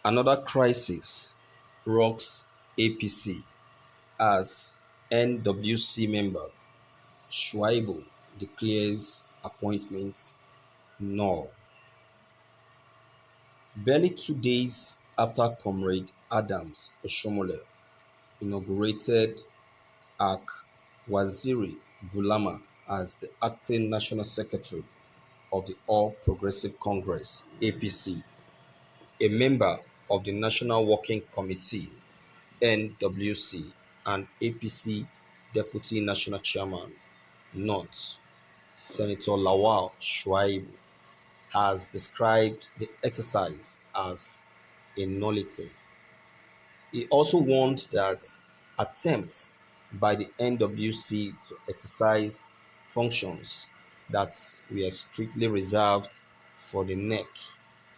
Another crisis rocks APC as NWC member Shuaibu declares appointment null. Barely 2 days after Comrade Adams Oshomole inaugurated Ak Waziri Bulama as the acting national secretary of the All Progressive Congress (APC), a member of the National Working Committee (NWC) and APC Deputy National Chairman (North) Senator Lawal Shuaibu has described the exercise as a nullity. He also warned that attempts by the NWC to exercise functions that were strictly reserved for the NEC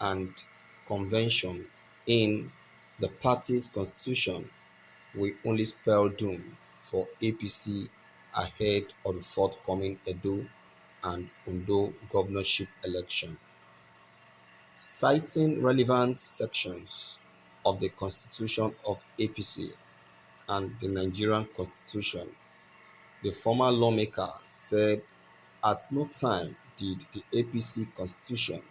and convention in the party's constitution will only spell doom for APC ahead of the forthcoming Edo and Ondo governorship election. Citing relevant sections of the constitution of APC and the Nigerian constitution, the former lawmaker said at no time did the APC constitution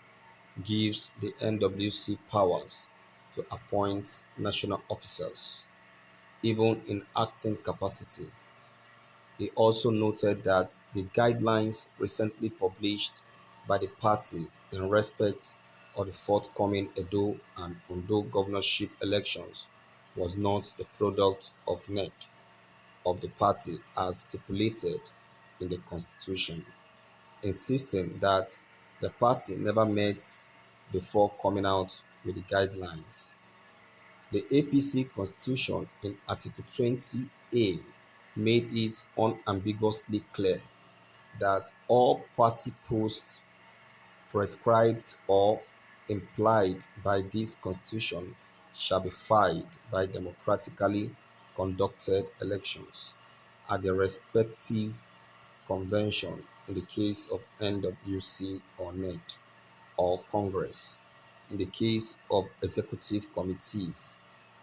gives the NWC powers to appoint national officers, even in acting capacity. He also noted that the guidelines recently published by the party in respect of the forthcoming Edo and Ondo governorship elections was not the product of NEC of the party as stipulated in the constitution, insisting that the party never met before coming out with the guidelines. The APC constitution in Article 20A made it unambiguously clear that all party posts prescribed or implied by this constitution shall be filled by democratically conducted elections at their respective convention in the case of NWC or NEC, or Congress in the case of executive committees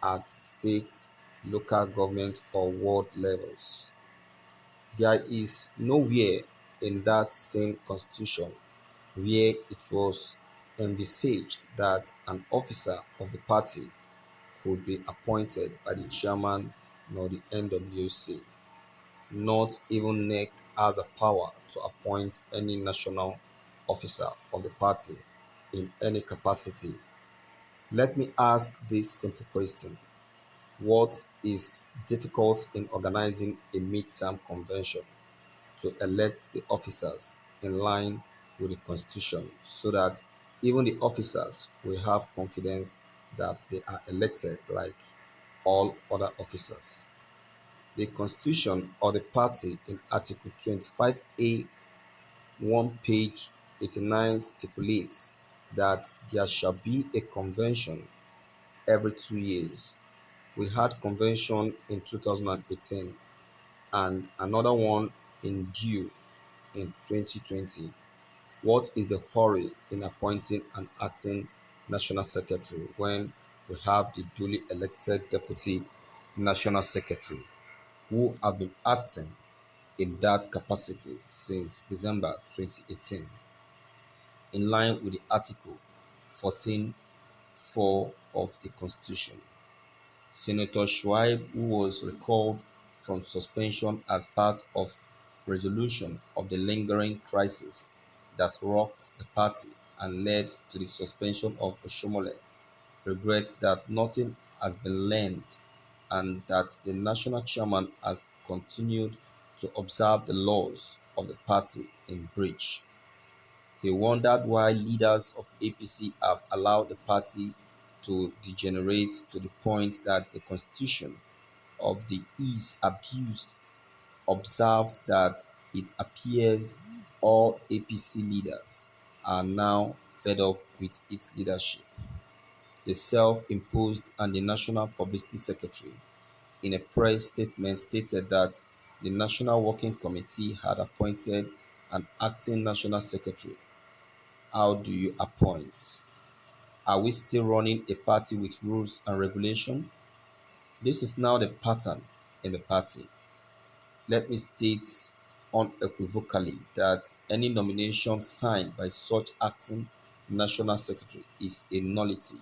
at state, local government or ward levels. There is nowhere in that same constitution where it was envisaged that an officer of the party could be appointed by the chairman nor the NWC. Not even NEC has the power to appoint any national officer of the party in any capacity. Let me ask this simple question: what is difficult in organizing a midterm convention to elect the officers in line with the constitution so that even the officers will have confidence that they are elected like all other officers? The constitution of the party in Article 25A, 1 page 89 stipulates that there shall be a convention every 2 years. We had convention in 2018 and another one in due in 2020. What is the hurry in appointing an acting national secretary when we have the duly elected deputy national secretary who have been acting in that capacity since December 2018, in line with the Article 14(4) of the Constitution? Senator Shuaib, who was recalled from suspension as part of resolution of the lingering crisis that rocked the party and led to the suspension of Oshomole, regrets that nothing has been learned and that the national chairman has continued to observe the laws of the party in breach. He wondered why leaders of APC have allowed the party to degenerate to the point that the constitution of the is abused, observed that it appears all APC leaders are now fed up with its leadership. The self-imposed and the National Publicity Secretary, in a press statement, stated that the National Working Committee had appointed an acting national secretary. How do you appoint? Are we still running a party with rules and regulation? This is now the pattern in the party. Let me state unequivocally that any nomination signed by such acting national secretary is a nullity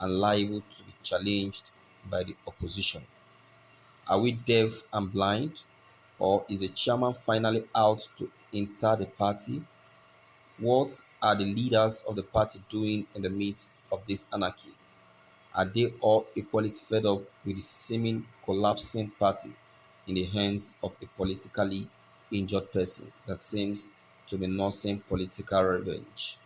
and liable to be challenged by the opposition. Are we deaf and blind, or is the chairman finally out to enter the party? What are the leaders of the party doing in the midst of this anarchy? Are they all equally fed up with the seeming collapsing party in the hands of a politically injured person that seems to be nursing political revenge?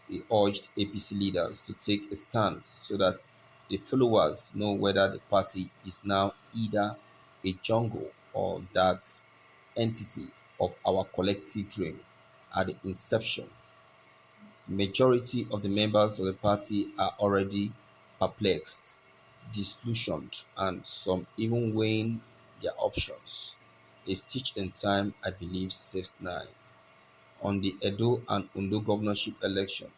He urged APC leaders to take a stand so that the followers know whether the party is now either a jungle or that entity of our collective dream. At the inception, majority of the members of the party are already perplexed, disillusioned, and some even weighing their options. A stitch in time, I believe, saves nine. On the Edo and Ondo governorship election,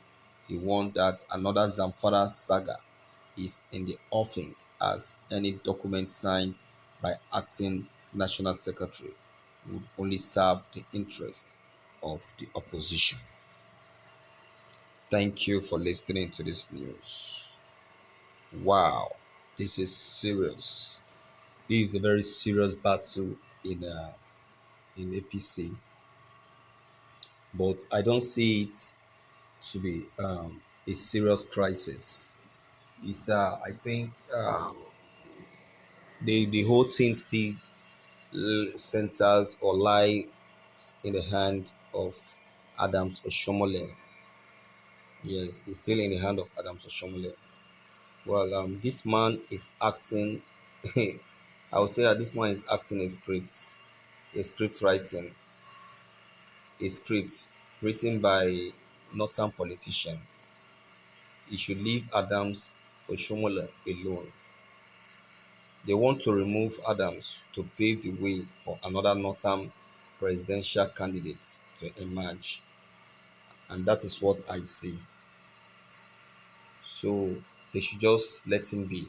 he warned that another Zamfara saga is in the offing as any document signed by acting national secretary would only serve the interest of the opposition. Thank you for listening to this news. Wow, this is serious. This is a very serious battle in APC, but I don't see it to be a serious crisis. It's I think the whole thing still centers or lies in the hand of Adams Oshomole. Yes, it's still in the hand of Adams Oshomole. Well, this man is acting. I would say that this man is acting a script writing, a script written by northern politician. He should leave Adams Oshomola alone. They want to remove Adams to pave the way for another northern presidential candidate to emerge, and that is what I see. So they should just let him be.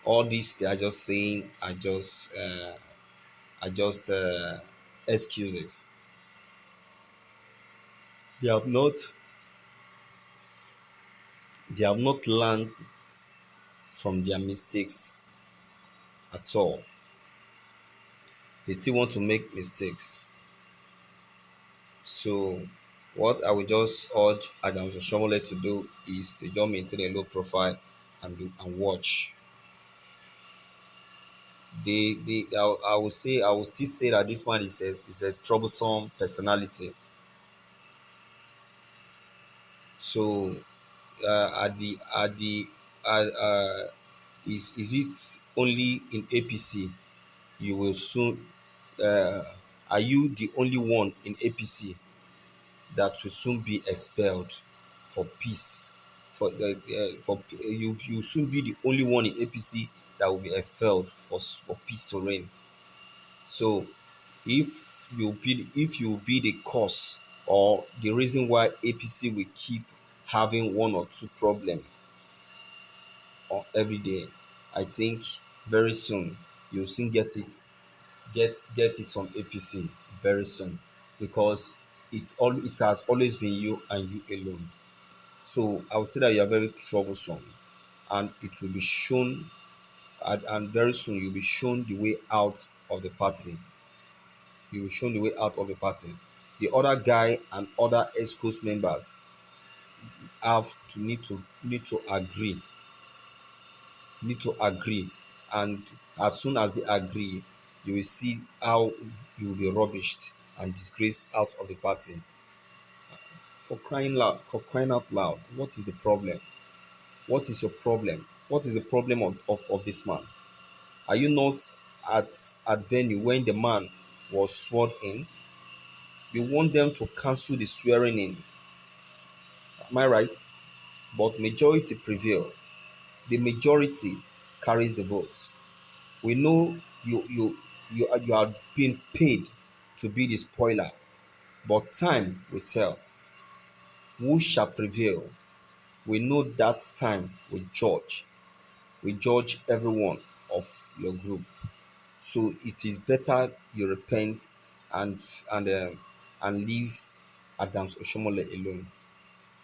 All this they are just saying are just excuses. They have not they have not learned from their mistakes at all. They still want to make mistakes. So what I will just urge Adams Oshomole to do is to just maintain a low profile and watch. I will say I will still say that this man is a troublesome personality. So at the is it only in APC you will soon are you the only one in APC that will soon be expelled for peace? You soon be the only one in APC that will be expelled for peace to reign. So if you be the cause or the reason why APC will keep having one or two problem or every day, I think very soon you'll soon get it from APC very soon, because it has always been you and you alone. So I would say that you are very troublesome, and it will be shown, and very soon you'll be shown the way out of the party. You will shown the way out of the party. The other guy and other ESCOs members have to need to agree, and as soon as they agree, you will see how you will be rubbished and disgraced out of the party. For crying out loud, what is the problem? What is your problem? What is the problem of this man? Are you not at venue when the man was sworn in? You want them to cancel the swearing in, am I right? But majority prevail. The majority carries the vote. We know you are being paid to be the spoiler, but time will tell who shall prevail. We know that time we judge everyone of your group. So it is better you repent and and um, and leave Adams Oshomole alone.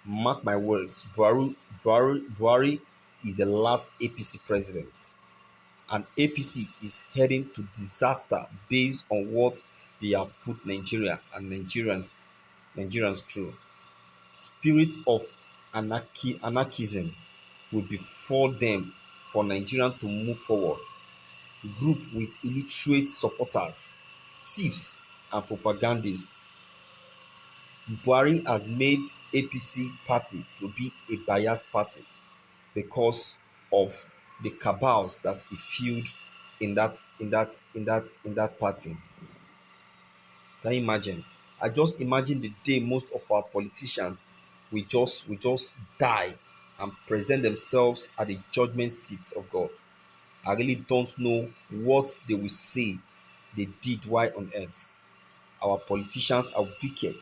Mark my words, Buhari is the last APC president, and APC is heading to disaster based on what they have put Nigeria and Nigerians through. Spirit of anarchism will befall them for Nigeria to move forward. Group with illiterate supporters, thieves and propagandists. Buhari has made APC party to be a biased party because of the cabals that he fueled in that party. Can you imagine? I just imagine the day most of our politicians will just die and present themselves at the judgment seat of God. I really don't know what they will say they did while on earth. Our politicians are wicked.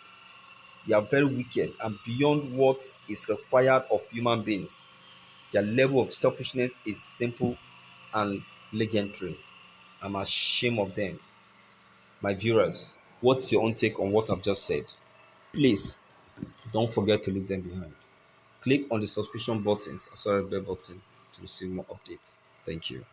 They are very wicked and beyond what is required of human beings. Their level of selfishness is simple and legendary. I'm ashamed of them. My viewers, what's your own take on what I've just said? Please don't forget to leave them behind. Click on the subscription buttons, sorry, bell button to receive more updates. Thank you.